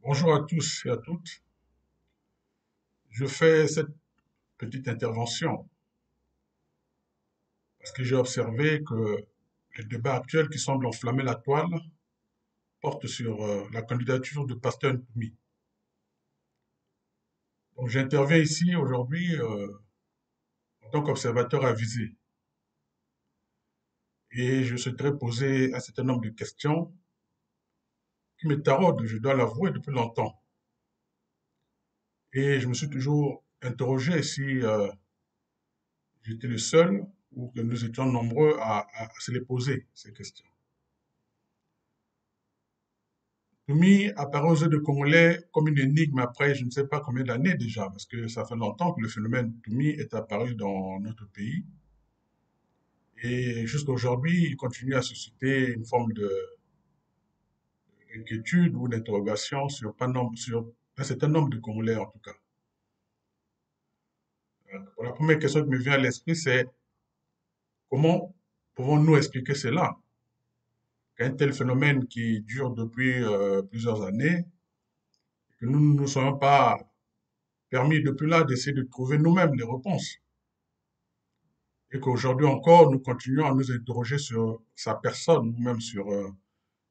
Bonjour à tous et à toutes. Je fais cette petite intervention parce que j'ai observé que les débats actuels qui semblent enflammer la toile portent sur la candidature de Pasteur Ntoumi. Donc j'interviens ici aujourd'hui en tant qu'observateur avisé et je souhaiterais poser un certain nombre de questions qui me taraudent, je dois l'avouer, depuis longtemps. Et je me suis toujours interrogé si j'étais le seul ou que nous étions nombreux à se les poser, ces questions. Toumi apparaît aux yeux de Congolais comme une énigme après je ne sais pas combien d'années déjà, parce que ça fait longtemps que le phénomène Toumi est apparu dans notre pays. Et jusqu'à aujourd'hui, il continue à susciter une forme d'inquiétude ou d'interrogation sur un certain nombre de Congolais en tout cas. Pour la première question qui me vient à l'esprit, c'est comment pouvons-nous expliquer cela? Qu'un tel phénomène qui dure depuis plusieurs années, que nous ne nous soyons pas permis depuis là d'essayer de trouver nous-mêmes les réponses. Et qu'aujourd'hui encore, nous continuons à nous interroger sur sa personne, ou même sur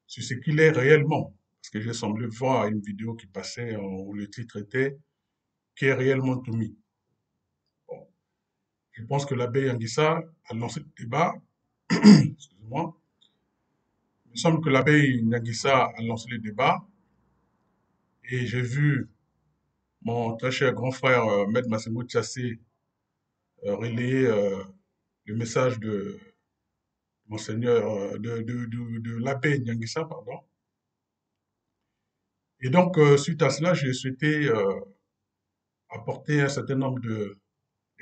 ce qu'il est réellement. Parce que j'ai semblé voir une vidéo qui passait où le titre était Qui est réellement Toumi? Bon, je pense que l'abbé Yanguissa a lancé le débat. Excusez-moi. Il me semble que l'abbé Yanguissa a lancé le débat et j'ai vu mon très cher grand frère Maître Massimo Tchassé relayer le message de monseigneur, de l'abbé Yanguissa, pardon. Et donc, suite à cela, j'ai souhaité apporter un certain nombre de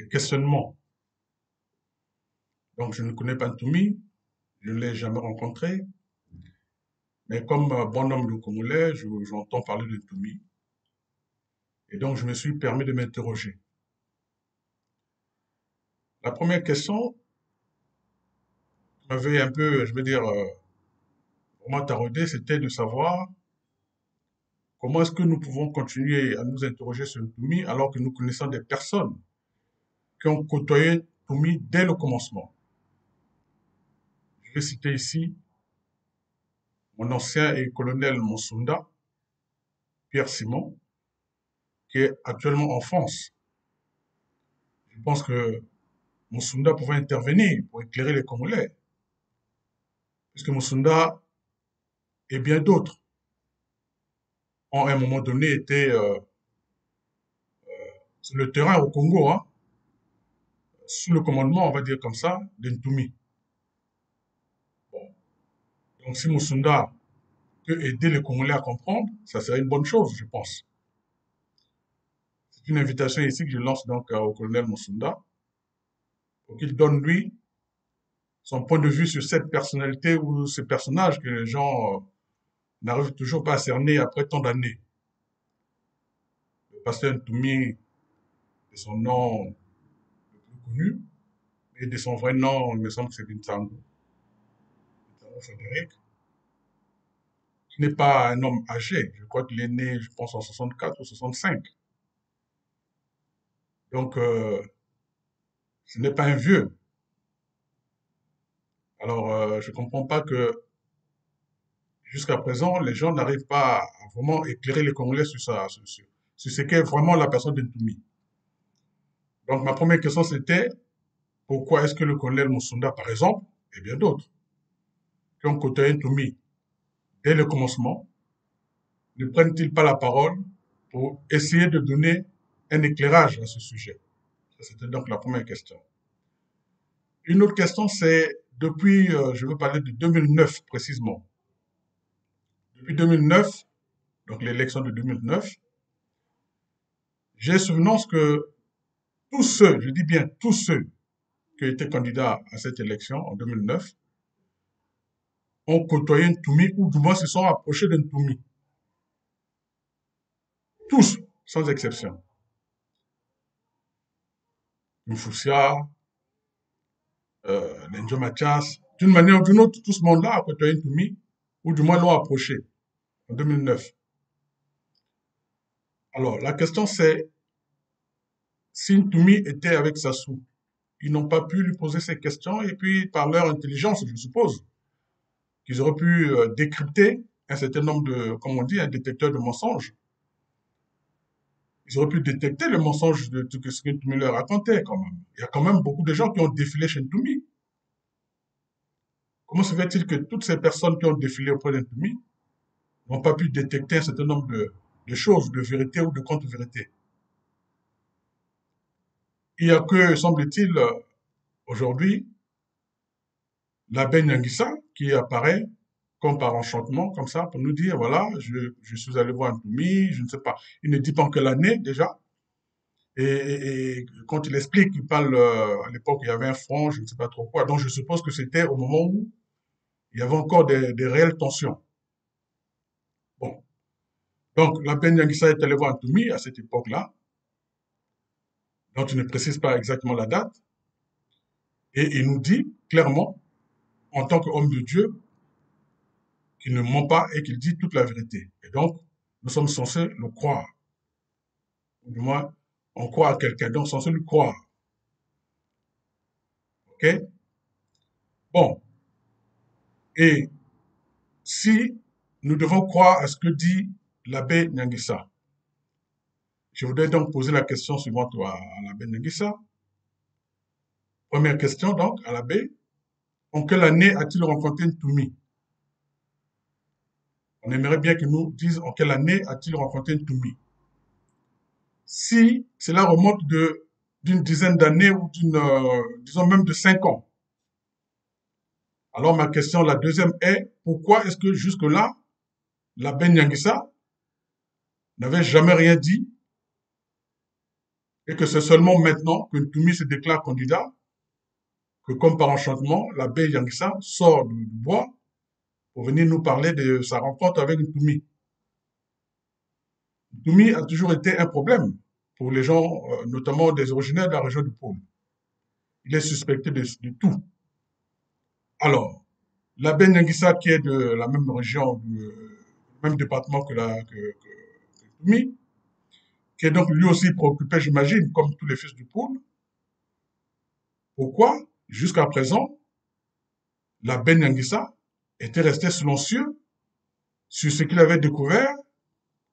questionnements. Donc, je ne connais pas Ntoumi, je ne l'ai jamais rencontré, mais comme bon homme de Congolais, j'entends parler de Ntoumi. Et donc, je me suis permis de m'interroger. La première question m'avait un peu, je veux dire, vraiment taraudé, c'était de savoir comment est-ce que nous pouvons continuer à nous interroger sur Ntoumi alors que nous connaissons des personnes qui ont côtoyé Ntoumi dès le commencement. Je vais citer ici mon ancien et colonel Monsunda, Pierre Simon, qui est actuellement en France. Je pense que Monsunda pouvait intervenir pour éclairer les Congolais, puisque Monsunda et bien d'autres ont à un moment donné été sur le terrain au Congo, hein, sous le commandement, on va dire comme ça, de Ntoumi. Bon. Donc si Monsunda peut aider les Congolais à comprendre, ça serait une bonne chose, je pense. C'est une invitation ici que je lance donc au colonel Monsunda pour qu'il donne, lui, son point de vue sur cette personnalité ou ce personnage que les gens n'arrivent toujours pas à cerner après tant d'années. Le pasteur Ntoumi, de son nom le plus connu, et de son vrai nom, il me semble que c'est Bintango, Bintango Frédéric, qui n'est pas un homme âgé. Je crois qu'il est né, je pense, en 64 ou 65. Donc, ce n'est pas un vieux. Alors, je ne comprends pas que jusqu'à présent, les gens n'arrivent pas à vraiment éclairer les Congolais sur ce qu'est vraiment la personne de Ntoumi. Donc, ma première question, c'était pourquoi est-ce que le colonel Moussunda, par exemple, et bien d'autres, qui ont côtoyé Ntoumi dès le commencement, ne prennent-ils pas la parole pour essayer de donner un éclairage à ce sujet? C'était donc la première question. Une autre question, c'est depuis, je veux parler de 2009 précisément. Depuis 2009, donc l'élection de 2009, j'ai souvenance que tous ceux, je dis bien tous ceux qui étaient candidats à cette élection en 2009 ont côtoyé Ntoumi ou du moins se sont approchés de Ntoumi. Tous, sans exception. Mfoussia, Lenjo Mathias, d'une manière ou d'une autre, tout ce monde-là a côtoyé Ntoumi ou du moins l'ont approché en 2009. Alors, la question c'est, si Ntumi était avec Sassou, ils n'ont pas pu lui poser ces questions et puis par leur intelligence, je suppose, qu'ils auraient pu décrypter un certain nombre de, comme on dit, un détecteur de mensonges. Ils auraient pu détecter le mensonge de tout ce que Ntumi leur racontait quand même. Il y a quand même beaucoup de gens qui ont défilé chez Ntumi. Comment se fait-il que toutes ces personnes qui ont défilé auprès de Ntumi n'ont pas pu détecter un certain nombre de choses, de vérités ou de contre-vérités? Il n'y a que, semble-t-il, aujourd'hui, l'abbé Nyangissa qui apparaît comme par enchantement, comme ça, pour nous dire, voilà, je suis allé voir Ntumi, je ne sais pas. Il ne dit pas en quelle année déjà. Et quand il explique, il parle, à l'époque, il y avait un front, je ne sais pas trop quoi. Donc je suppose que c'était au moment où il y avait encore des réelles tensions. Bon. Donc l'abbé Nyangissa est allé voir Ntumi à cette époque-là, dont il ne précise pas exactement la date, et il nous dit clairement, en tant qu'homme de Dieu, qu'il ne ment pas et qu'il dit toute la vérité. Et donc, nous sommes censés le croire. Ou du moins, on croit à quelqu'un, donc censé lui croire. OK? Bon. Et si nous devons croire à ce que dit l'abbé Nyangissa, je voudrais donc poser la question suivante à l'abbé Nyangissa. Première question donc à l'abbé. En quelle année a-t-il rencontré Ntumi? On aimerait bien qu'il nous dise en quelle année a-t-il rencontré Ntumi. Si cela remonte d'une dizaine d'années ou disons même de 5 ans, alors ma question, la deuxième est, pourquoi est-ce que jusque-là, l'abbé Nyangissa n'avait jamais rien dit et que c'est seulement maintenant que Ntumi se déclare candidat que, comme par enchantement, l'abbé Nyangissa sort du bois pour venir nous parler de sa rencontre avec Ntumi. Ntumi a toujours été un problème pour les gens, notamment des originaires de la région du Pôle. Il est suspecté de tout. Alors, l'abbé Nyangissa, qui est de la même région, du même département que Ntumi, qui est donc lui aussi préoccupé, j'imagine, comme tous les fils du Pôle, pourquoi, jusqu'à présent, l'abbé Nyangissa était resté silencieux sur ce qu'il avait découvert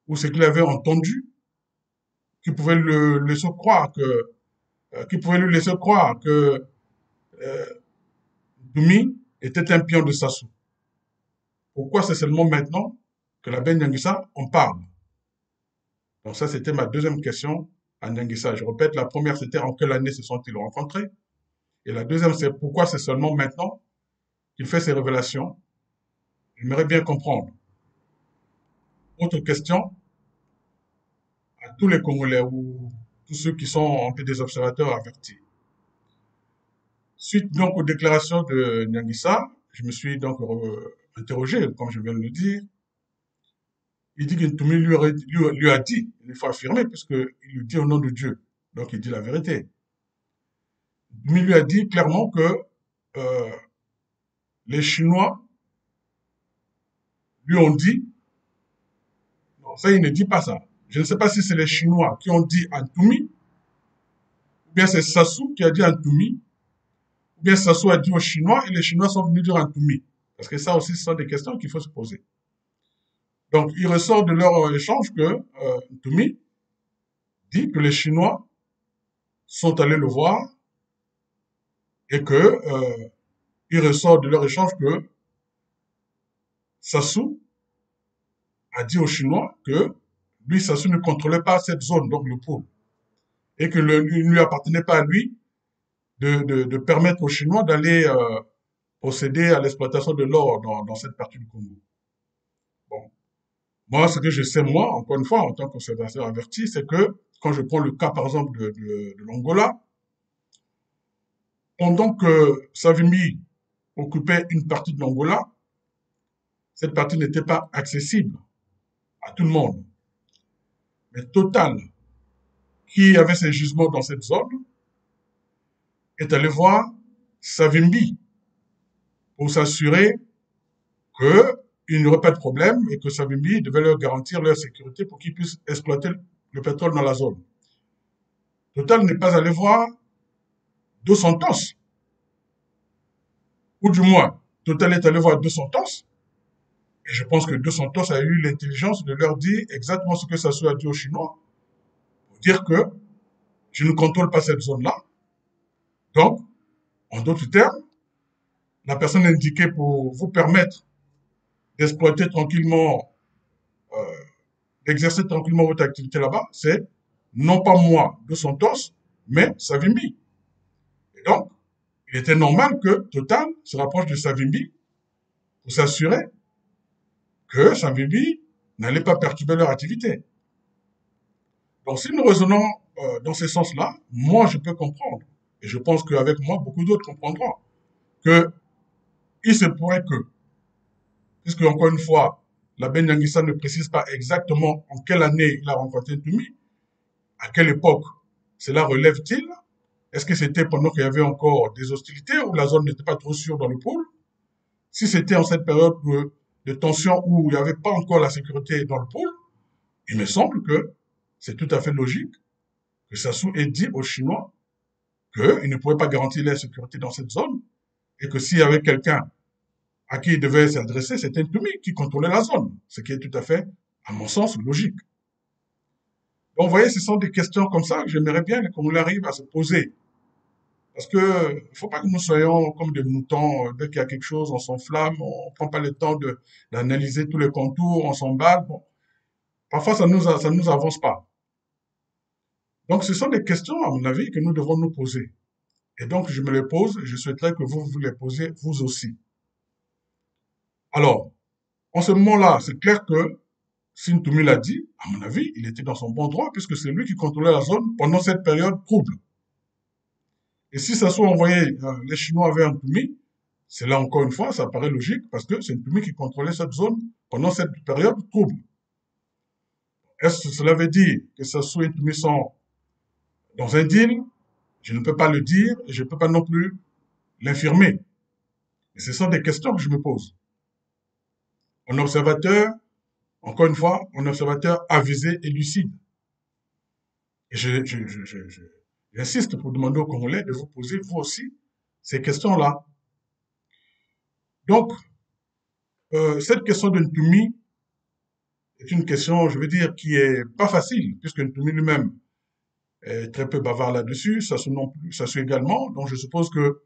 ou ce qu'il avait entendu, qui pouvait le laisser croire que, qui pouvait lui laisser croire que euh, Dumi était un pion de Sassou. Pourquoi c'est seulement maintenant que l'abbé Nyangissa en parle? Donc ça, c'était ma deuxième question à Nyangissa. Je répète, la première, c'était en quelle année se sont-ils rencontrés? Et la deuxième, c'est pourquoi c'est seulement maintenant qu'il fait ces révélations? J'aimerais bien comprendre. Autre question à tous les Congolais ou tous ceux qui sont un peu des observateurs avertis. Suite donc aux déclarations de Nyangissa, je me suis donc interrogé, comme je viens de le dire. Il dit que Ntumi lui a dit, il faut affirmer, puisqu'il lui dit au nom de Dieu. Donc il dit la vérité. Ntumi lui a dit clairement que euh, les Chinois lui ont dit, non, ça il ne dit pas ça. Je ne sais pas si c'est les Chinois qui ont dit à Ntumi, ou bien c'est Sassou qui a dit à Ntumi, ou bien Sassou a dit aux Chinois et les Chinois sont venus dire à Ntumi. Parce que ça aussi, ce sont des questions qu'il faut se poser. Donc, il ressort de leur échange que Ntumi dit que les Chinois sont allés le voir et que il ressort de leur échange que Sassou a dit aux Chinois que lui, Sassou ne contrôlait pas cette zone, donc le pôle, et que il ne lui appartenait pas à lui de permettre aux Chinois d'aller procéder à l'exploitation de l'or dans cette partie du Congo. Bon. Moi, ce que je sais, moi, encore une fois, en tant qu'observateur averti, c'est que quand je prends le cas, par exemple, de l'Angola, pendant que Savimbi occupait une partie de l'Angola, cette partie n'était pas accessible à tout le monde. Mais Total, qui avait ses gisements dans cette zone, est allé voir Savimbi pour s'assurer qu'il n'y aurait pas de problème et que Savimbi devait leur garantir leur sécurité pour qu'ils puissent exploiter le pétrole dans la zone. Total n'est pas allé voir Dos Santos, ou du moins, Total est allé voir Dos Santos, et je pense que Dos Santos a eu l'intelligence de leur dire exactement ce que Sassou a dit aux Chinois, pour dire que je ne contrôle pas cette zone-là. Donc, en d'autres termes, la personne indiquée pour vous permettre d'exploiter tranquillement, euh, d'exercer tranquillement votre activité là-bas, c'est non pas moi, Dos Santos, mais Savimbi. Et donc, il était normal que Total se rapproche de Savimbi pour s'assurer que Savimbi n'allait pas perturber leur activité. Donc, si nous raisonnons dans ce sens-là, moi, je peux comprendre, et je pense qu'avec moi, beaucoup d'autres comprendront, que il se pourrait que, puisque encore une fois, l'abbé Nyangisa ne précise pas exactement en quelle année il a rencontré Tumi, à quelle époque cela relève-t-il? Est-ce que c'était pendant qu'il y avait encore des hostilités ou la zone n'était pas trop sûre dans le pôle? Si c'était en cette période de tension où il n'y avait pas encore la sécurité dans le pôle, il me semble que c'est tout à fait logique que Sassou ait dit aux Chinois qu'il ne pouvait pas garantir la sécurité dans cette zone et que s'il y avait quelqu'un à qui il devait s'adresser, c'était Tumi qui contrôlait la zone, ce qui est tout à fait, à mon sens, logique. Donc, vous voyez, ce sont des questions comme ça que j'aimerais bien qu'on arrive à se poser. Parce que il faut pas que nous soyons comme des moutons, dès qu'il y a quelque chose, on s'enflamme, on prend pas le temps d'analyser tous les contours, on s'emballe. Bon, parfois, ça nous avance pas. Donc, ce sont des questions, à mon avis, que nous devons nous poser. Et donc, je me les pose et je souhaiterais que vous les posiez vous aussi. Alors, en ce moment-là, c'est clair que Sintumi l'a dit, à mon avis, il était dans son bon droit puisque c'est lui qui contrôlait la zone pendant cette période trouble. Et si ça soit envoyé, les Chinois vers Ntumi, c'est là encore une fois, ça paraît logique parce que c'est Ntumi qui contrôlait cette zone pendant cette période trouble. Est-ce que cela veut dire que Sassou et Ntumi sont dans un deal? Je ne peux pas le dire et je ne peux pas non plus l'infirmer. Et ce sont des questions que je me pose. Un observateur, encore une fois, un observateur avisé et lucide. Et j'insiste pour demander aux Congolais de vous poser, vous aussi, ces questions-là. Donc, cette question de Ntumi est une question, je veux dire, qui est pas facile, puisque Ntumi lui-même est très peu bavard là-dessus, Sassou non plus, Sassou également. Donc, je suppose que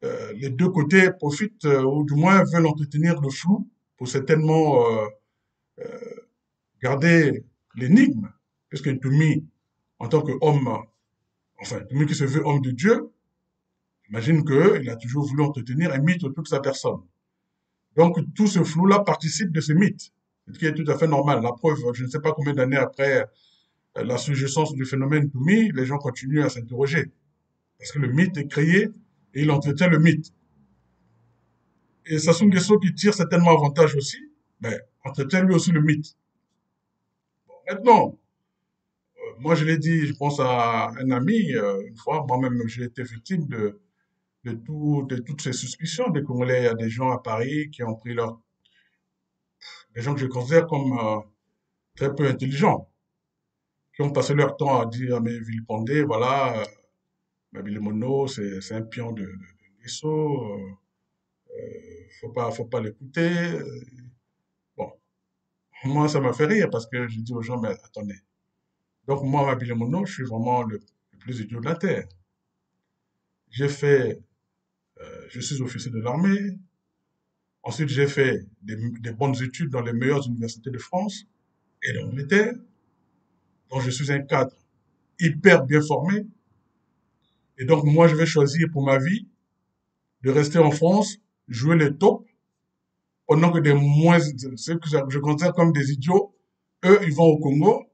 les deux côtés profitent, ou du moins veulent entretenir le flou pour certainement garder l'énigme, puisque Ntumi, en tant qu'homme, enfin, Ntumi qui se veut homme de Dieu, j'imagine qu'il a toujours voulu entretenir un mythe autour de sa personne. Donc, tout ce flou-là participe de ce mythe, ce qui est tout à fait normal. La preuve, je ne sais pas combien d'années après la surgissance du phénomène Toumi, les gens continuent à s'interroger. Parce que le mythe est créé et il entretient le mythe. Et Sassou Nguesso, qui tire certainement avantage aussi, ben, entretient lui aussi le mythe. Bon, maintenant, moi je l'ai dit, je pense à un ami, une fois, moi-même j'ai été victime de toutes ces suspicions des Congolais. Il y a des gens à Paris qui ont pris leur, des gens que je considère comme très peu intelligents, qui ont passé leur temps à dire à mes villependés, voilà, Mabile Mono, c'est un pion de Nguesso, faut pas l'écouter. Bon, moi, ça m'a fait rire parce que je dis aux gens, mais attendez. Donc, moi, Mabile Mono, je suis vraiment le plus idiot de la Terre. J'ai fait, je suis officier de l'armée. Ensuite, j'ai fait des bonnes études dans les meilleures universités de France et d'Angleterre. Donc, je suis un cadre hyper bien formé. Et donc, moi, je vais choisir pour ma vie de rester en France, jouer les tops, pendant que des moins, ceux que je considère comme des idiots, eux, ils vont au Congo,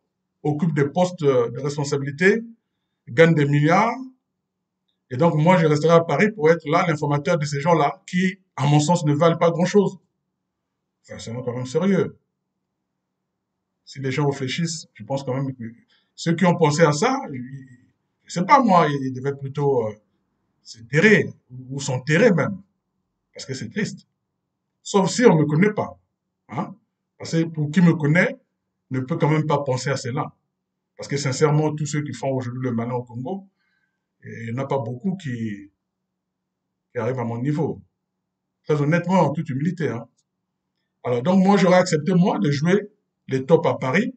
occupent des postes de responsabilité, gagnent des milliards. Et donc, moi, je resterai à Paris pour être là, l'informateur de ces gens-là, qui, à mon sens, ne valent pas grand-chose. Enfin, c'est quand même sérieux. Si les gens réfléchissent, je pense quand même que ceux qui ont pensé à ça, je sais pas moi, ils devaient plutôt se terrer, ou s'enterrer même, parce que c'est triste. Sauf si on ne me connaît pas. Hein? Parce que pour qui me connaît, ne peut quand même pas penser à cela. Parce que sincèrement, tous ceux qui font aujourd'hui le malin au Congo, il n'y en a pas beaucoup qui arrivent à mon niveau. Très honnêtement, en toute humilité, hein. Alors donc moi, j'aurais accepté, moi, de jouer les tops à Paris,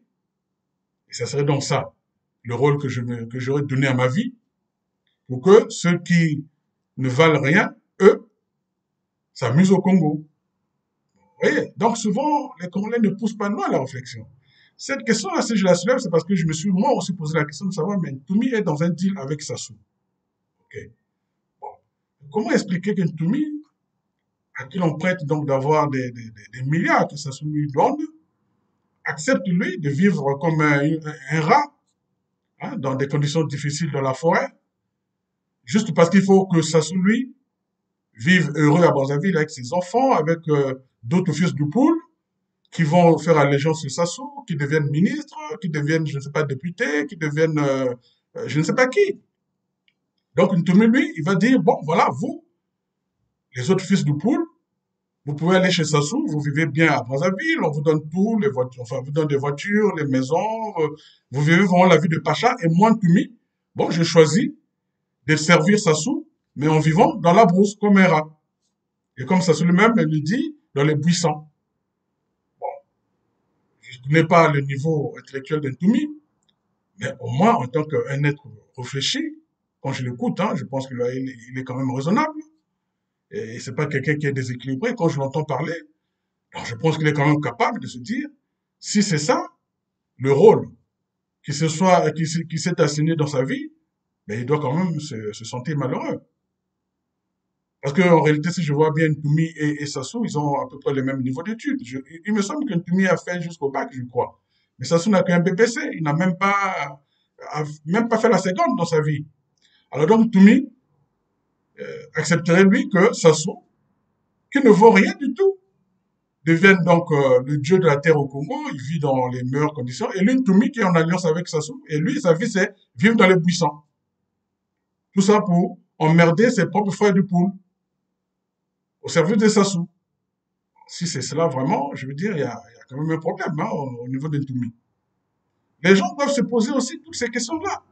et ça serait donc ça, le rôle que j'aurais donné à ma vie, pour que ceux qui ne valent rien, eux, s'amusent au Congo. Vous voyez? Donc souvent, les Congolais ne poussent pas loin la réflexion. Cette question-là, si je la soulève, c'est parce que je me suis moi aussi posé la question de savoir, mais Toumi est dans un deal avec Sassou. Ok. Bon. Comment expliquer que Toumi, à qui l'on prête donc d'avoir des milliards que Sassou lui donne, accepte lui de vivre comme un rat, hein, dans des conditions difficiles dans la forêt, juste parce qu'il faut que Sassou lui vive heureux à Brazzaville avec ses enfants, avec d'autres fils du poule, qui vont faire allégeance sur Sassou, qui deviennent ministres, qui deviennent, je ne sais pas, députés, qui deviennent je ne sais pas qui. Donc Ntoumi, lui, il va dire, bon, voilà, vous, les autres fils du poule, vous pouvez aller chez Sassou, vous vivez bien à Brazzaville, on vous donne tout, les voitures, enfin, on vous donne des voitures, les maisons, vous vivez vraiment la vie de Pacha, et moi, Ntoumi, bon, j'ai choisi de servir Sassou, mais en vivant dans la brousse, comme un rat. Et comme Sassou lui-même lui dit, dans les buissons. Je ne connais pas le niveau intellectuel d'Ntoumi, mais au moins, en tant qu'un être réfléchi, quand je l'écoute, hein, je pense qu'il est quand même raisonnable. Et c'est pas quelqu'un qui est déséquilibré. Quand je l'entends parler, alors je pense qu'il est quand même capable de se dire, si c'est ça, le rôle qui s'est assigné dans sa vie, mais il doit quand même se sentir malheureux. Parce qu'en réalité, si je vois bien Ntoumi et Sassou, ils ont à peu près le même niveau d'études. Il me semble que Ntoumi a fait jusqu'au bac, je crois. Mais Sassou n'a qu'un BPC. Il n'a même pas fait la seconde dans sa vie. Alors donc, Ntoumi accepterait, lui, que Sassou, qui ne vaut rien du tout, devienne donc le dieu de la terre au Congo. Il vit dans les meilleures conditions. Et lui, Ntoumi, qui est en alliance avec Sassou, et lui, sa vie, c'est vivre dans les buissons. Tout ça pour emmerder ses propres frères du poule, au service de Sassou. Si c'est cela vraiment, je veux dire, il y a quand même un problème, hein, au niveau d'Ntoumi. Les gens doivent se poser aussi toutes ces questions-là.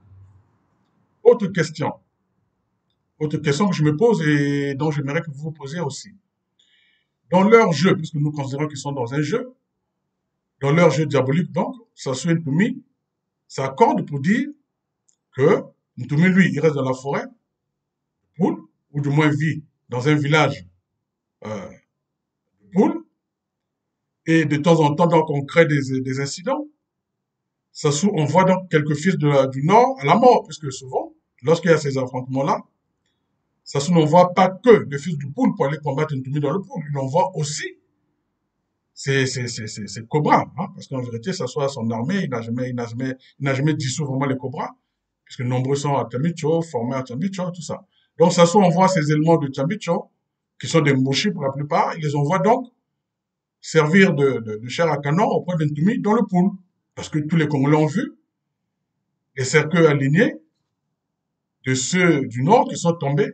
Autre question. Autre question que je me pose et dont j'aimerais que vous vous posiez aussi. Dans leur jeu, puisque nous considérons qu'ils sont dans un jeu, dans leur jeu diabolique, donc, Sassou et Ntoumi s'accordent pour dire que Ntoumi, lui, il reste dans la forêt, poule, ou du moins vit dans un village euh, de poule, et de temps en temps, donc, on crée des incidents. Sassou envoie donc quelques fils du Nord à la mort, puisque souvent, lorsqu'il y a ces affrontements-là, Sassou n'envoie pas que les fils du poule pour aller combattre Ntoumi dans le poule, il envoie aussi ses cobras, hein, parce qu'en vérité, Sassou a son armée, il n'a jamais dissous vraiment les cobras, puisque nombreux sont à Tamicho, formés à Tamicho, tout ça. Donc Sassou envoie ses éléments de Tamicho, qui sont des mouchis pour la plupart, il les envoie donc servir de chair à canon auprès d'Ntoumi dans le poule. Parce que tous les Congolais ont vu les cercueils alignés de ceux du Nord qui sont tombés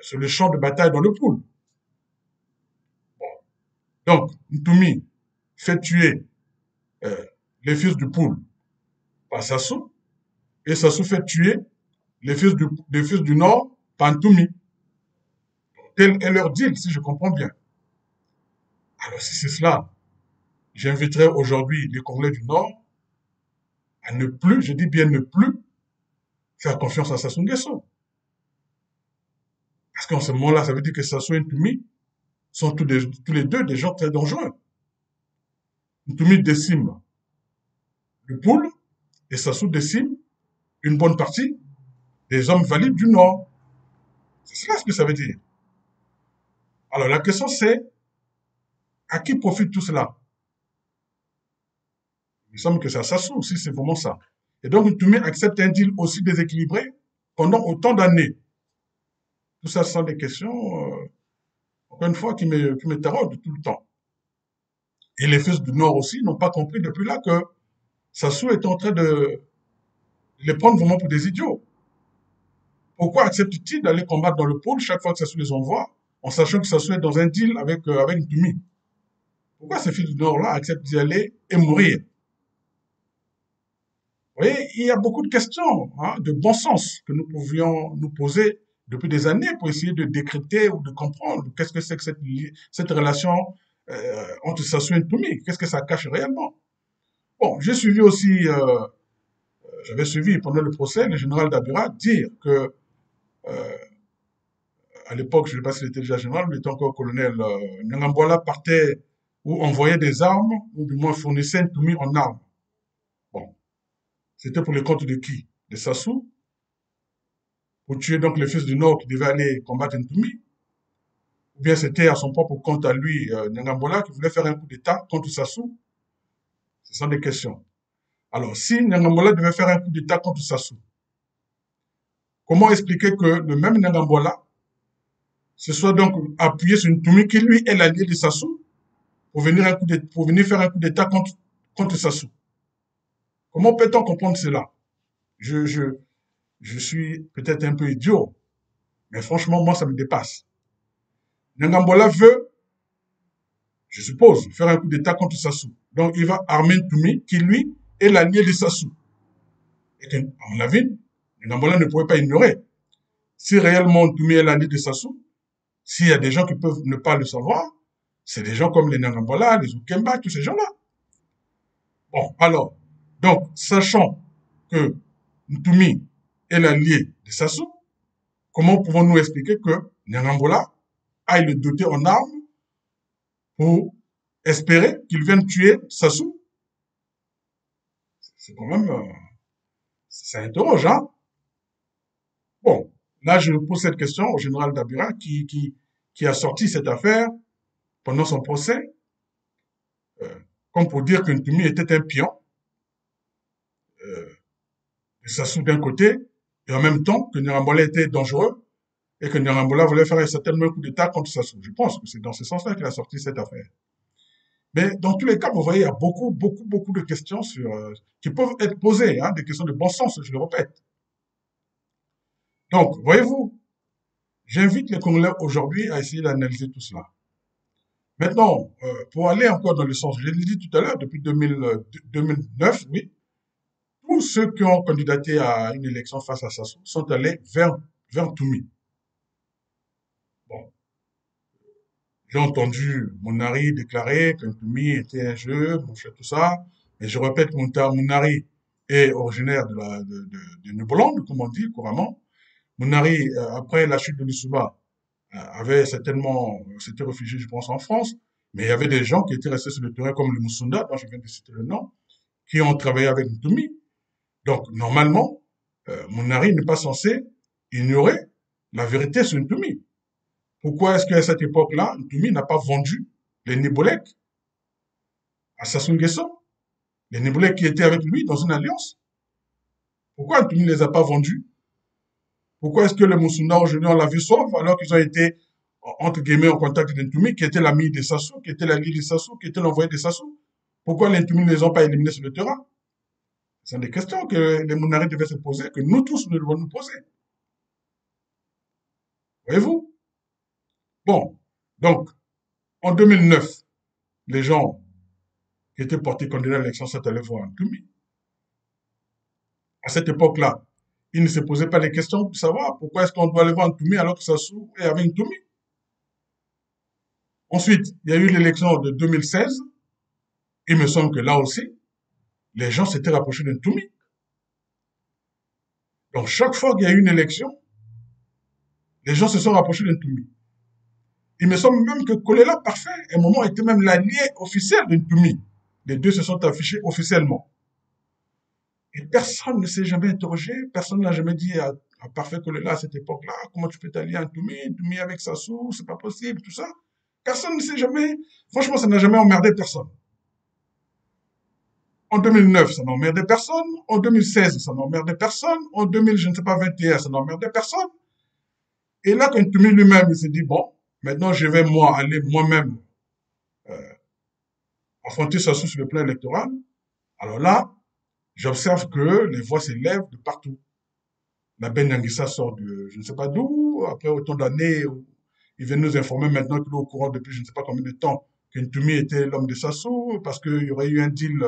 sur le champ de bataille dans le poule. Donc, Ntoumi fait tuer euh, les fils du poule par Sassou, et Sassou fait tuer les fils du Nord par Ntoumi. Tel est leur deal, si je comprends bien. Alors, si c'est cela, j'inviterai aujourd'hui les Congolais du Nord à ne plus, je dis bien ne plus, faire confiance à Sassou Nguesso. Parce qu'en ce moment-là, ça veut dire que Sassou et Ntoumi sont tous les deux des gens très dangereux. Ntoumi décime le poule et Sassou décime une bonne partie des hommes valides du Nord. C'est cela ce que ça veut dire. Alors la question c'est, à qui profite tout cela? Il me semble que c'est à Sassou si c'est vraiment ça. Et donc Ntoumi accepte un deal aussi déséquilibré pendant autant d'années. Tout ça ce sont des questions, encore une fois, qui me taraudent tout le temps. Et les fils du Nord aussi n'ont pas compris depuis là que Sassou est en train de les prendre vraiment pour des idiots. Pourquoi accepte-t-il d'aller combattre dans le pôle chaque fois que Sassou les envoie, en sachant que Sassou est dans un deal avec Ntoumi? Pourquoi ces fils du Nord-là acceptent d'y aller et mourir? Vous voyez, il y a beaucoup de questions hein, de bon sens que nous pouvions nous poser depuis des années pour essayer de décrypter ou de comprendre qu'est-ce que c'est que cette relation entre Sassou et Ntoumi, qu'est-ce que ça cache réellement. Bon, j'ai suivi aussi, j'avais suivi pendant le procès le général Dabira dire que euh, à l'époque, je ne sais pas s'il était déjà général, mais il était encore colonel, Nangambwala partait ou envoyait des armes, ou du moins fournissait Ntoumi en armes. Bon, c'était pour le compte de qui? De Sassou, pour tuer donc le fils du Nord qui devait aller combattre Ntoumi, ou bien c'était à son propre compte à lui, Nangambwala, qui voulait faire un coup d'État contre Sassou. Ce sont des questions. Alors, si Nangambwala devait faire un coup d'État contre Sassou, comment expliquer que le même Nangambwala se soit donc appuyé sur Ntoumi, qui lui est l'allié de Sassou, pour venir faire un coup d'État contre Sassou? Comment peut-on comprendre cela? je, je, je suis peut-être un peu idiot, mais franchement, moi, ça me dépasse. Nyangambola veut, je suppose, faire un coup d'État contre Sassou. Donc, il va armer Ntoumi, qui lui est l'allié de Sassou. Et que, à mon avis, Nyangambola ne pouvait pas ignorer. Si réellement Ntoumi est l'allié de Sassou, s'il y a des gens qui peuvent ne pas le savoir, c'est des gens comme les Nyangambola, les Ukemba, tous ces gens-là. Bon, alors, donc, sachant que Ntoumi est l'allié de Sassou, comment pouvons-nous expliquer que Nyangambola aille le doter en armes pour espérer qu'il vienne tuer Sassou? C'est quand même, ça interroge, hein? Bon, là, je pose cette question au général Dabira qui a sorti cette affaire pendant son procès, euh, comme pour dire que Ntumi était un pion, euh, de Sassou d'un côté, et en même temps que Nyangambola était dangereux et que Nyangambola voulait faire un certain coup d'État contre Sassou. Je pense que c'est dans ce sens-là qu'il a sorti cette affaire. Mais dans tous les cas, vous voyez, il y a beaucoup, beaucoup, beaucoup de questions qui peuvent être posées, hein, des questions de bon sens, je le répète. Donc, voyez-vous, j'invite les Congolais aujourd'hui à essayer d'analyser tout cela. Maintenant, pour aller encore dans le sens, je l'ai dit tout à l'heure, depuis 2009, oui, tous ceux qui ont candidaté à une élection face à Sassou sont allés vers Toumi. Bon, j'ai entendu Mounari déclarer que Toumi était un jeu, bon, tout ça, mais je répète, Mounari est originaire de Nubolande, comme on dit couramment. Mounari, après la chute de Lissouba, avait certainement, s'était réfugié, je pense, en France, mais il y avait des gens qui étaient restés sur le terrain, comme le Moussunda, dont je viens de citer le nom, qui ont travaillé avec Ntoumi. Donc, normalement, Mounari n'est pas censé ignorer la vérité sur Ntoumi. Pourquoi est-ce qu'à cette époque-là, Ntoumi n'a pas vendu les Nibolek à Sassou Nguesso, les Nibolek qui étaient avec lui dans une alliance? Pourquoi Ntoumi ne les a pas vendus? Pourquoi est-ce que les Moussunda aujourd'hui on l'a vu sauve alors qu'ils ont été entre guillemets en contact d'Intoumi qui était l'ami de Sassou, qui était l'allié de Sassou, qui était l'envoyé de Sassou? Pourquoi les Ntoumi ne les ont pas éliminés sur le terrain? Ce sont des questions que les Mounari devaient se poser, que nous tous nous devons nous poser. Voyez-vous? Bon, donc en 2009, les gens qui étaient portés candidats à l'élection sont allés voir Ntoumi. À cette époque-là, ils ne se posaient pas les questions pour savoir pourquoi est-ce qu'on doit aller voir Ntoumi alors que Sassou est avec Ntoumi. Ensuite, il y a eu l'élection de 2016. Il me semble que là aussi, les gens s'étaient rapprochés de Ntoumi. Donc, chaque fois qu'il y a eu une élection, les gens se sont rapprochés de Ntoumi. Il me semble même que Kolela Parfait, à un moment, était même l'allié officiel de Ntoumi. Les deux se sont affichés officiellement. Et personne ne s'est jamais interrogé, personne n'a jamais dit à Parfait Kolela à cette époque-là, comment tu peux t'allier à Ntoumi, Ntoumi avec Sassou, c'est pas possible, tout ça. Personne ne s'est jamais, franchement, ça n'a jamais emmerdé personne. En 2009, ça n'emmerdait personne. En 2016, ça n'emmerdait personne. En 2000, je ne sais pas, 21, ça n'emmerdait personne. Et là, quand Ntoumi lui-même, il s'est dit, bon, maintenant, je vais, moi, aller moi-même affronter Sassou sur le plan électoral. Alors là, j'observe que les voix s'élèvent de partout. La Ben Yanguissa sort de je ne sais pas d'où, après autant d'années, il vient nous informer maintenant qu'il est au courant depuis je ne sais pas combien de temps que Ntoumi était l'homme de Sassou, parce qu'il y aurait eu un deal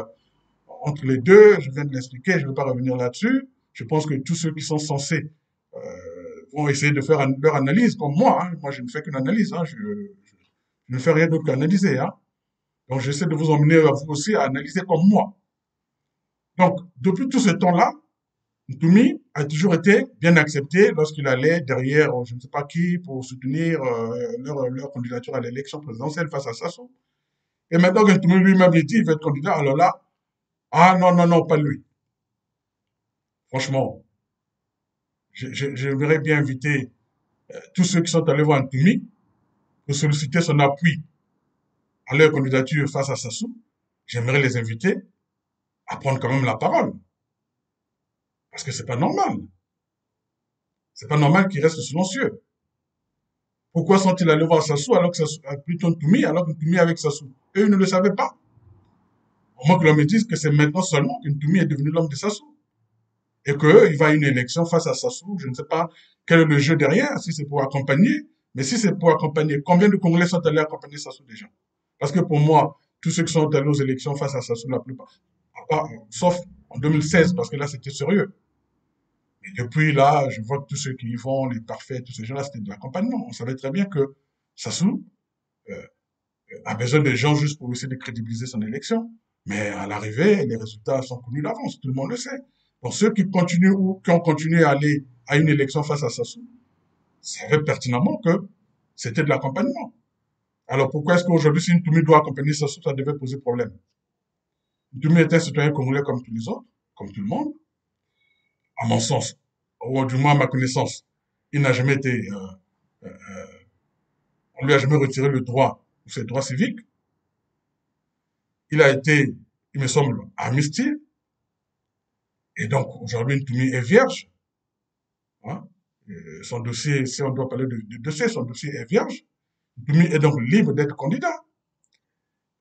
entre les deux, je viens de l'expliquer, je ne vais pas revenir là-dessus. Je pense que tous ceux qui sont censés vont essayer de faire leur analyse comme moi. Hein. Moi, je ne fais qu'une analyse. Hein. Je ne fais rien d'autre qu'analyser. Hein. Donc, j'essaie de vous emmener vous aussi à analyser comme moi. Donc, depuis tout ce temps-là, Ntoumi a toujours été bien accepté lorsqu'il allait derrière, je ne sais pas qui, pour soutenir leur candidature à l'élection présidentielle face à Sassou. Et maintenant que Ntoumi lui-même dit qu'il veut être candidat, alors là, ah non, non, non, pas lui. Franchement, j'aimerais bien inviter tous ceux qui sont allés voir Ntoumi pour solliciter son appui à leur candidature face à Sassou. J'aimerais les inviter à prendre quand même la parole. Parce que c'est pas normal. C'est pas normal qu'ils restent silencieux. Pourquoi sont-ils allés voir Sassou alors que Sassou, plutôt Ntoumi, alors que Ntoumi avec Sassou? Eux, ils ne le savaient pas. Au moins que l'on me dise que c'est maintenant seulement que Ntoumi est devenu l'homme de Sassou. Et qu'il va à une élection face à Sassou, je ne sais pas quel est le jeu derrière, si c'est pour accompagner, mais si c'est pour accompagner, combien de Congolais sont allés accompagner Sassou déjà? Parce que pour moi, tous ceux qui sont allés aux élections face à Sassou, la plupart, sauf en 2016, parce que là c'était sérieux. Mais depuis là, je vois que tous ceux qui y vont, les parfaits, tous ces gens-là, c'était de l'accompagnement. On savait très bien que Sassou euh, a besoin des gens juste pour essayer de crédibiliser son élection. Mais à l'arrivée, les résultats sont connus d'avance, tout le monde le sait. Pour ceux qui continuent ou qui ont continué à aller à une élection face à Sassou, savaient pertinemment que c'était de l'accompagnement. Alors pourquoi est-ce qu'aujourd'hui, si Ntoumi doit accompagner Sassou, ça devait poser problème? Ntoumi est un citoyen congolais comme tous les autres, comme tout le monde, à mon sens, ou du moins à ma connaissance. Il n'a jamais été, on lui a jamais retiré le droit, ses droits civiques. Il a été, il me semble, amnistié. Et donc, aujourd'hui, Ntoumi est vierge. Hein. Son dossier, si on doit parler de dossier, son dossier est vierge. Ntoumi est donc libre d'être candidat.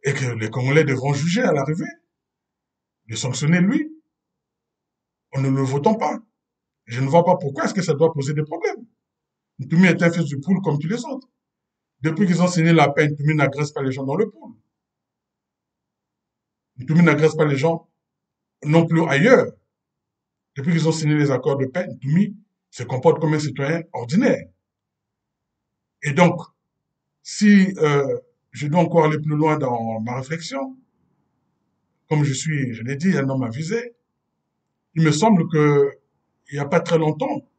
Et que les Congolais devront juger à l'arrivée, de sanctionner lui, en ne le votant pas. Je ne vois pas pourquoi est-ce que ça doit poser des problèmes. Ntoumi est un fils du poule comme tous les autres. Depuis qu'ils ont signé la paix, Ntoumi n'agresse pas les gens dans le poule. Ntoumi n'agresse pas les gens non plus ailleurs. Depuis qu'ils ont signé les accords de paix, Ntoumi se comporte comme un citoyen ordinaire. Et donc, si je dois encore aller plus loin dans ma réflexion, comme je l'ai dit, un homme avisé, il me semble que il n'y a pas très longtemps,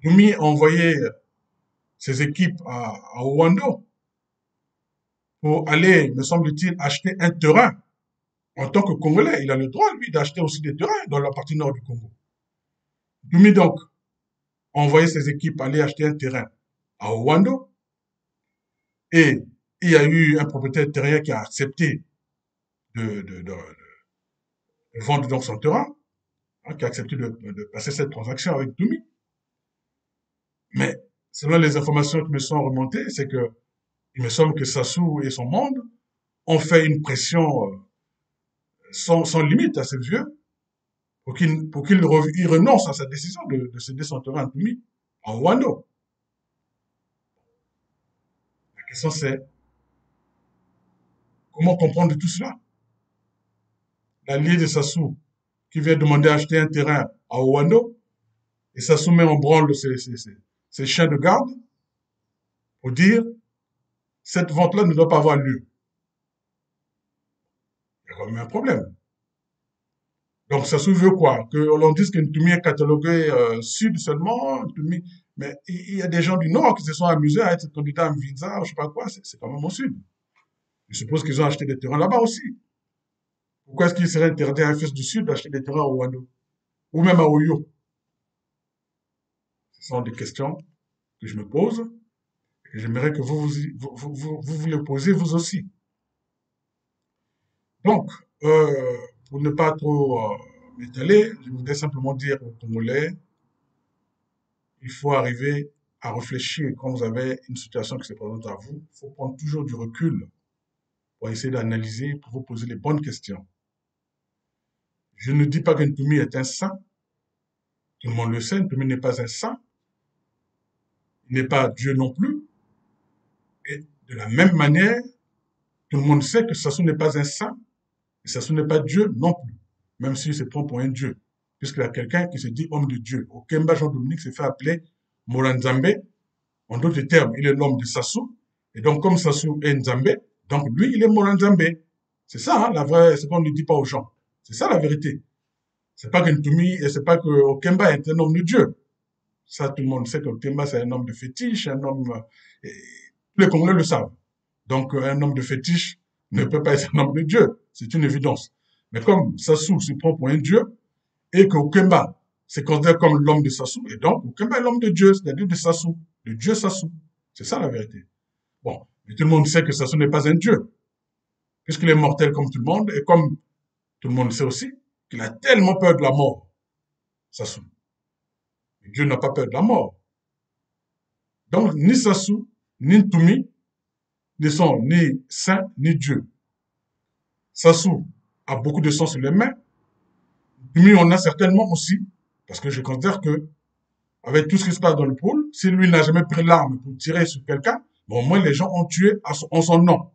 Ntoumi a envoyé ses équipes à Ouando pour aller, me semble-t-il, acheter un terrain. En tant que Congolais, il a le droit, lui, d'acheter aussi des terrains dans la partie nord du Congo. Ntoumi, donc, a envoyé ses équipes aller acheter un terrain à Ouando et il y a eu un propriétaire terrien qui a accepté de vendre donc son terrain, hein, qui a accepté de passer cette transaction avec Ntoumi. Mais selon les informations qui me sont remontées, c'est que il me semble que Sassou et son monde ont fait une pression sans limite à ce vieux pour qu'il renonce à sa décision de céder son terrain à Ntoumi en Rwanda. La question c'est comment comprendre tout cela? L'allié de Sassou qui vient demander à acheter un terrain à Rwanda et Sassou met en branle ses chiens de garde pour dire cette vente-là ne doit pas avoir lieu. Il y a quand même un problème. Donc Sassou veut quoi? Qu'on dise que Ntoumi est catalogué sud seulement, Ntoumi. Mais il y a des gens du nord qui se sont amusés à être candidats à Mvinza, je ne sais pas quoi, c'est quand même au sud. Je suppose qu'ils ont acheté des terrains là-bas aussi. Pourquoi est-ce qu'il serait interdit à un fils du sud d'acheter des terrains à Rwanda? Ou même à Oyo? Ce sont des questions que je me pose et que j'aimerais que vous les posez vous aussi. Donc, pour ne pas trop m'étaler, je voudrais simplement dire aux Congolais, il faut arriver à réfléchir quand vous avez une situation qui se présente à vous. Il faut prendre toujours du recul pour essayer d'analyser, pour vous poser les bonnes questions. Je ne dis pas que Ntoumi est un saint. Tout le monde le sait, Ntoumi n'est pas un saint. Il n'est pas Dieu non plus. Et de la même manière, tout le monde sait que Sassou n'est pas un saint. Sassou n'est pas Dieu non plus, même s'il se prend pour un Dieu, puisqu'il y a quelqu'un qui se dit homme de Dieu. Okemba Jean-Dominique s'est fait appeler Moranzambe. En d'autres termes, il est l'homme de Sassou. Et donc, comme Sassou est Nzambe, donc lui, il est Moranzambe. C'est ça, hein, la vraie, c'est qu'on ne dit pas aux gens. C'est ça la vérité. C'est pas que Ntumi, et c'est pas que Okemba est un homme de Dieu. Ça, tout le monde sait que Okemba, c'est un homme de fétiche, un homme, et tous les Congolais le savent. Donc, un homme de fétiche ne peut pas être un homme de Dieu. C'est une évidence. Mais comme Sassou se prend pour un Dieu, et que Okemba se considère comme l'homme de Sassou, et donc Okemba est l'homme de Dieu, c'est-à-dire de Sassou, de Dieu Sassou. C'est ça la vérité. Bon, mais tout le monde sait que Sassou n'est pas un Dieu, puisqu'il est mortel comme tout le monde, et comme tout le monde sait aussi qu'il a tellement peur de la mort, Sassou. Et Dieu n'a pas peur de la mort. Donc, ni Sassou, ni Ntumi ne sont ni saints, ni Dieu. Sassou a beaucoup de sang sur les mains. Ntumi en a certainement aussi, parce que je considère que, avec tout ce qui se passe dans le pôle, si lui n'a jamais pris l'arme pour tirer sur quelqu'un, bon, au moins les gens ont tué en son nom.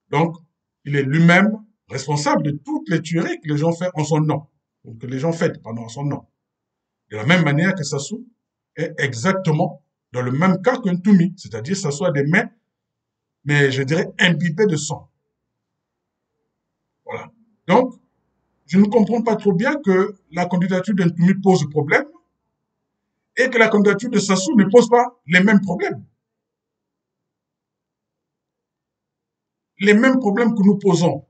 Donc, il est lui-même responsable de toutes les tueries que les gens font en son nom, ou que les gens font pendant son nom. De la même manière que Sassou est exactement dans le même cas qu'un Ntumi, c'est-à-dire Sassou a des mains, mais je dirais imbibées de sang. Voilà. Donc, je ne comprends pas trop bien que la candidature d'un Ntumi pose problème et que la candidature de Sassou ne pose pas les mêmes problèmes. Les mêmes problèmes que nous posons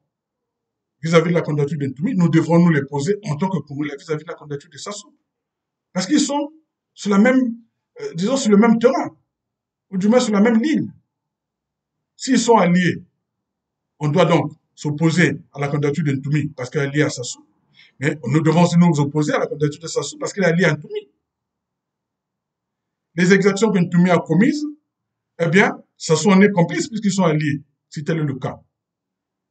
vis-à-vis de la candidature d'un Ntumi, nous devrons nous les poser en tant que Congolais vis-à-vis de la candidature de Sassou. Parce qu'ils sont sur la même, disons, sur le même terrain, ou du moins sur la même ligne. S'ils sont alliés, on doit donc s'opposer à la candidature de Ntumi parce qu'elle est liée à Sassou. Mais nous devons aussi nous opposer à la candidature de Sassou parce qu'elle est liée à Ntumi. Les exactions que Ntumi a commises, eh bien, Sassou en est complice puisqu'ils sont alliés, si tel est le cas.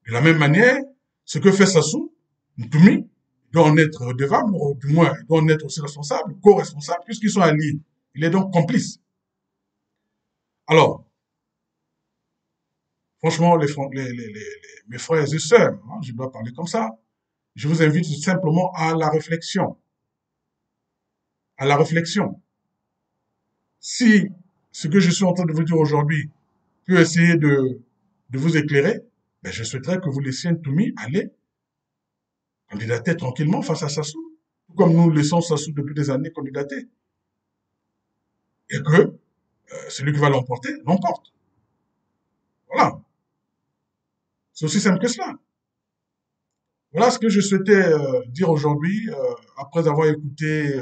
De la même manière, ce que fait Sassou, Ntumi doit en être redevable, ou du moins, il doit en être aussi responsable, co-responsable, puisqu'ils sont alliés. Il est donc complice. Alors, franchement, mes frères et sœurs, hein, je dois parler comme ça, je vous invite simplement à la réflexion. À la réflexion. Si ce que je suis en train de vous dire aujourd'hui peut essayer de vous éclairer, ben je souhaiterais que vous laissiez Ntumi aller candidater tranquillement face à Sassou, tout comme nous laissons Sassou depuis des années candidater. Et que celui qui va l'emporter, l'emporte. Voilà. C'est aussi simple que cela. Voilà ce que je souhaitais dire aujourd'hui, après avoir écouté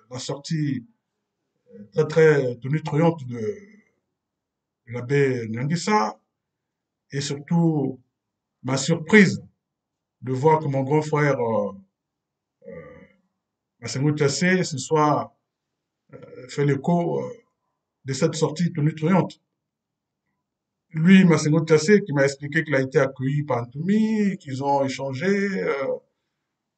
la sortie très très tonitruante de l'abbé Nyangissa, et surtout ma surprise de voir que mon grand frère Massengo Tassé se soit fait l'écho de cette sortie tonitruante. Lui, Massengo Tassé, qui m'a expliqué qu'il a été accueilli par Ntoumi, qu'ils ont échangé.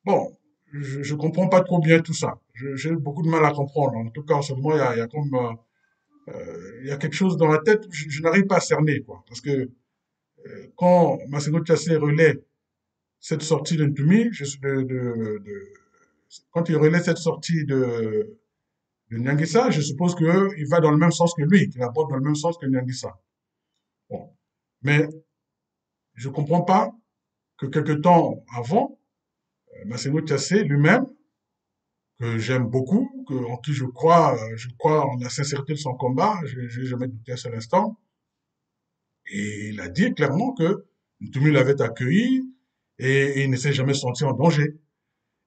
Bon, je comprends pas trop bien tout ça. J'ai beaucoup de mal à comprendre. En tout cas, en ce moment, il y a comme il y a quelque chose dans la tête, je n'arrive pas à cerner, quoi. Parce que quand Massengo Tassé relaie cette sortie de Ntoumi, quand il relaie cette sortie de Nyangissa, je suppose qu'il va dans le même sens que lui, qu'il aborde dans le même sens que Nyangissa. Bon. Mais je ne comprends pas que quelque temps avant, Massengo Tassé lui-même, que j'aime beaucoup, en qui je crois en la sincérité de son combat, je n'ai jamais douté un seul instant, et il a dit clairement que Ntumi l'avait accueilli et il ne s'est jamais senti en danger.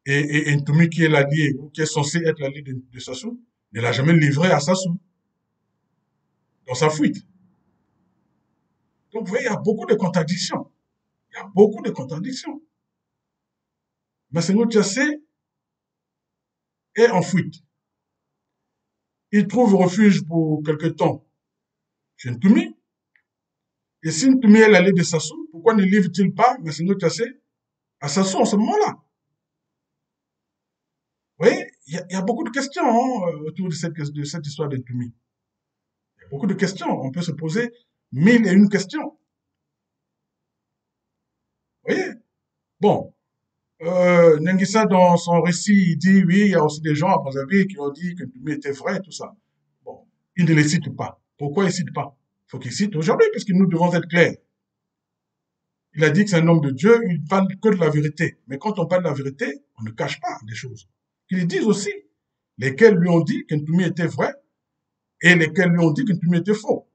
Et Ntumi qui est l'allié, ou qui est censé être l'allié de Sassou, ne l'a jamais livré à Sassou dans sa fuite. Donc vous voyez, il y a beaucoup de contradictions. Il y a beaucoup de contradictions. Massengo Tassé est en fuite. Il trouve refuge pour quelque temps chez Ntumi. Et si Ntumi est l'allié de Sassou, pourquoi ne livre-t-il pas Massengo Tassé à Sassou en ce moment-là? Vous voyez, il y a beaucoup de questions autour de cette histoire de Ntumi. Il y a beaucoup de questions. On peut se poser mille et une questions. Vous voyez? Bon, Nenguissa, dans son récit, il dit, oui, il y a aussi des gens à Brazzaville qui ont dit que Ntoumi était vrai, tout ça. Bon, il ne les cite pas. Pourquoi il ne cite pas? Il faut qu'il cite aujourd'hui, parce que nous devons être clairs. Il a dit que c'est un homme de Dieu, il parle que de la vérité. Mais quand on parle de la vérité, on ne cache pas des choses. Qu'ils disent aussi lesquels lui ont dit que Ntoumi était vrai et lesquels lui ont dit que Ntoumi était faux.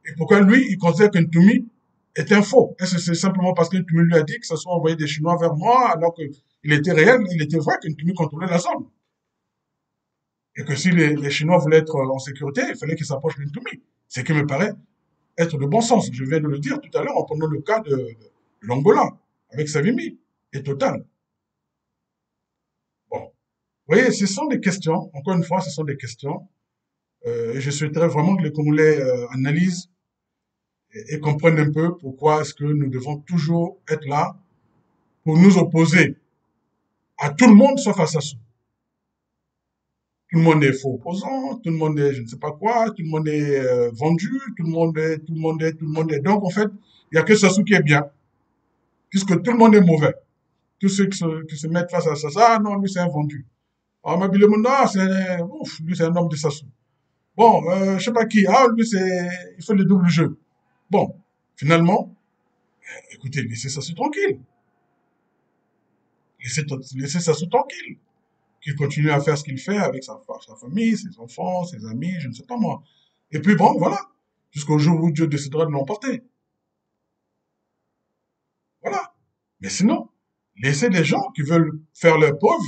Et pourquoi lui, il considère que Ntoumi est un faux? Est-ce que c'est simplement parce que Ntoumi lui a dit que ce soit envoyé des Chinois vers moi, alors qu'il était réel, il était vrai que Ntoumi contrôlait la zone? Et que si les Chinois voulaient être en sécurité, il fallait qu'ils s'approchent de Ntoumi. Ce qui me paraît être de bon sens. Je viens de le dire tout à l'heure en prenant le cas de l'Angola, avec Savimi et Total. Bon. Vous voyez, ce sont des questions, encore une fois, ce sont des questions. Et je souhaiterais vraiment que les Congolais analysent et comprennent un peu pourquoi est-ce que nous devons toujours être là pour nous opposer à tout le monde sauf à Sassou. Tout le monde est faux opposant, tout le monde est je ne sais pas quoi, tout le monde est vendu, tout le monde est. Donc en fait, il n'y a que Sassou qui est bien, puisque tout le monde est mauvais. Tous ceux qui se mettent face à Sassou, ah non, lui c'est un vendu. Ah, Mabile Mouna, lui c'est un homme de Sassou. Bon, je sais pas qui, ah lui c'est, il fait le double jeu. Bon, finalement, écoutez, laissez Sassou tranquille. Laissez Sassou tranquille. Qu'il continue à faire ce qu'il fait avec sa famille, ses enfants, ses amis, je ne sais pas moi. Et puis bon, voilà. Jusqu'au jour où Dieu décidera de l'emporter. Voilà. Mais sinon, laissez les gens qui veulent faire leurs preuves.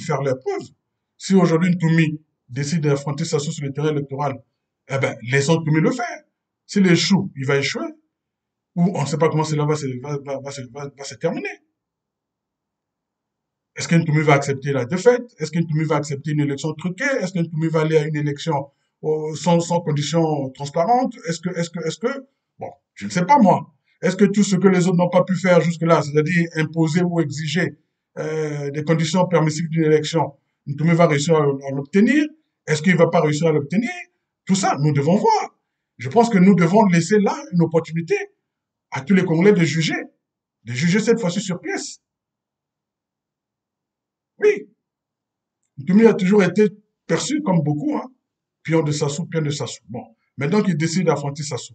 Si aujourd'hui Ntoumi décide d'affronter Sassou sur le terrain électoral, eh ben, laissons Ntoumi le faire. S'il échoue, il va échouer. Ou on ne sait pas comment cela va se terminer. Est-ce que Ntoumi va accepter la défaite? Est-ce que Ntoumi va accepter une élection truquée? Est-ce que Ntoumi va aller à une élection sans conditions transparentes? Est-ce que, bon, je ne sais pas moi. Est-ce que tout ce que les autres n'ont pas pu faire jusque-là, c'est-à-dire imposer ou exiger des conditions permissives d'une élection, Ntoumi va réussir à l'obtenir? Est-ce qu'il ne va pas réussir à l'obtenir? Tout ça, nous devons voir. Je pense que nous devons laisser là une opportunité à tous les Congolais de juger cette fois-ci sur pièce. Oui, Ntoumi a toujours été perçu comme beaucoup, hein, pion de Sassou. Bon, maintenant qu'il décide d'affronter Sassou,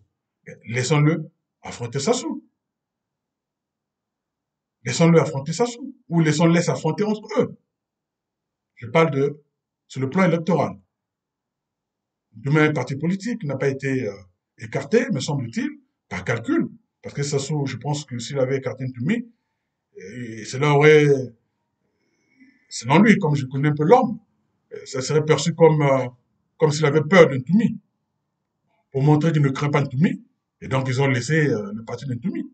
laissons-le affronter Sassou. Laissons-le affronter Sassou. Ou laissons-les s'affronter entre eux. Je parle de, sur le plan électoral. Ntoumi un parti politique n'a pas été écarté, me semble-t-il, par calcul. Parce que Sassou, je pense que s'il avait écarté Ntoumi, cela aurait, selon lui, comme je connais un peu l'homme, ça serait perçu comme s'il avait peur de Ntoumi, pour montrer qu'il ne craint pas Ntoumi. Et donc, ils ont laissé le parti de Ntoumi.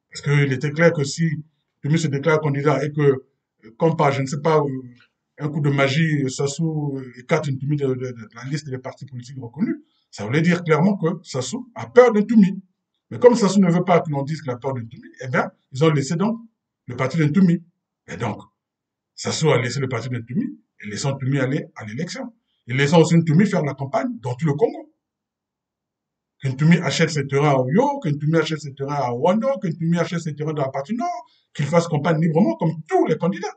Parce qu'il était clair que si Ntoumi se déclare candidat et que, comme par, je ne sais pas, un coup de magie, Sassou écarte Ntoumi de la liste des partis politiques reconnus, ça voulait dire clairement que Sassou a peur de Ntoumi. Mais comme Sassou ne veut pas que l'on dise qu'il a peur de Ntoumi, eh bien, ils ont laissé donc le parti de Ntoumi. Et donc, Sassou a laissé le parti de Ntoumi et laissant Ntoumi aller à l'élection. Et laissant aussi Ntoumi faire la campagne dans tout le Congo. Que Ntoumi achète ses terrains à Oyo, que Ntoumi achète ses terrains à Wando, que Ntoumi achète ses terrains dans la partie nord, qu'il fasse campagne librement comme tous les candidats.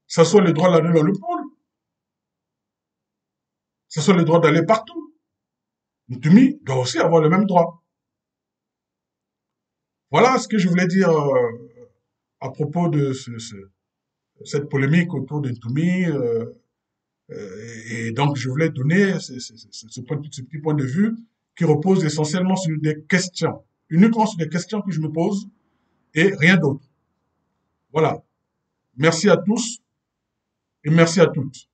Ça soit le droit d'aller dans le pôle, ça soit le droit d'aller partout. Ntoumi doit aussi avoir le même droit. Voilà ce que je voulais dire à propos de cette polémique autour de Ntoumi. Et donc, je voulais donner ce petit point de vue qui repose essentiellement sur des questions, uniquement sur des questions que je me pose et rien d'autre. Voilà. Merci à tous et merci à toutes.